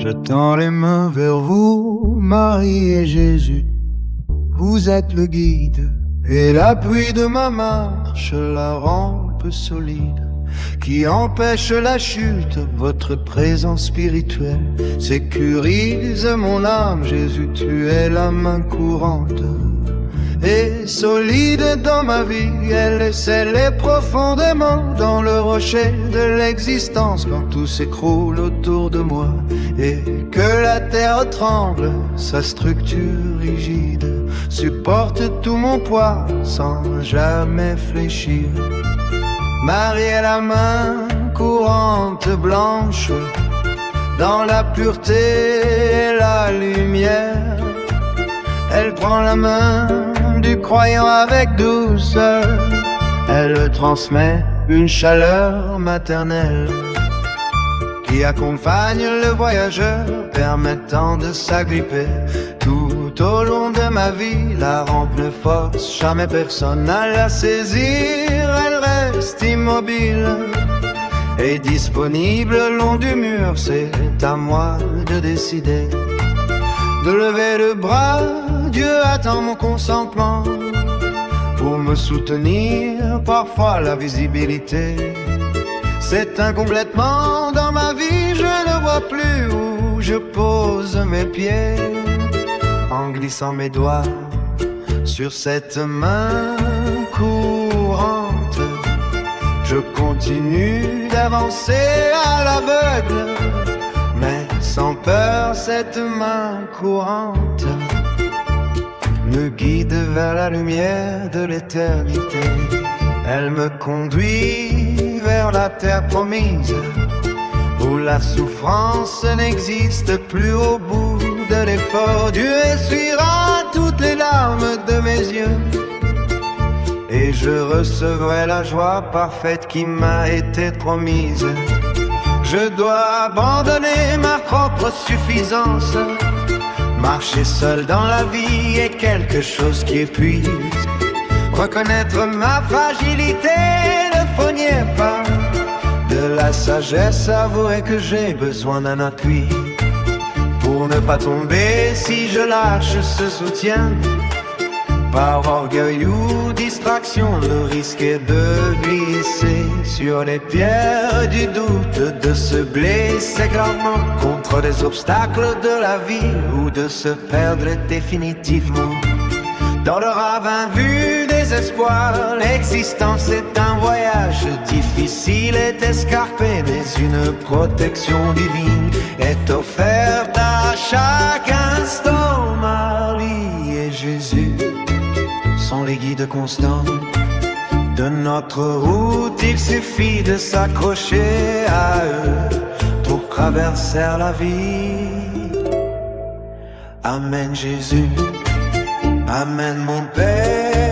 Je tends les mains vers vous, Marie et Jésus. Vous êtes le guide et l'appui de ma marche, la rampe solide qui empêche la chute. Votre présence spirituelle sécurise mon âme. Jésus, tu es la main courante et solide dans ma vie. Elle est scellée profondément dans le rocher de l'existence. Quand tout s'écroule autour de moi et que la terre tremble, sa structure rigide supporte tout mon poids sans jamais fléchir. Marie est la main courante blanche dans la pureté et la lumière. Elle prend la main du croyant avec douceur. Elle transmet une chaleur maternelle qui accompagne le voyageur, permettant de s'agripper tout au long de ma vie. La rampe ne force jamais personne à la saisir. Elle reste immobile et disponible le long du mur. C'est à moi de décider de lever le bras. Dieu attend mon consentement pour me soutenir. Parfois la visibilité s'éteint complètement dans ma vie. Je ne vois plus où je pose mes pieds. En glissant mes doigts sur cette main courante, je continue d'avancer à l'aveugle, mais sans peur. Cette main courante me guide vers la lumière de l'éternité. Elle me conduit vers la terre promise, où la souffrance n'existe plus. Au bout de l'effort, Dieu essuiera toutes les larmes de mes yeux, et je recevrai la joie parfaite qui m'a été promise. Je dois abandonner ma propre suffisance. Marcher seul dans la vie est quelque chose qui épuise. Reconnaître ma fragilité ne faugniez pas de la sagesse. Avouer que j'ai besoin d'un appui pour ne pas tomber si je lâche ce soutien. Par orgueil ou distraction, le risque est de glisser sur les pierres du doute, de se blesser gravement contre les obstacles de la vie, ou de se perdre définitivement dans le ravin vu des espoirs. L'existence est un voyage difficile, est escarpé, mais une protection divine est offerte à chaque instant. Marie et Jésus sont les guides constants de notre route. Il suffit de s'accrocher à eux pour traverser la vie. Amen Jésus, amen mon Père.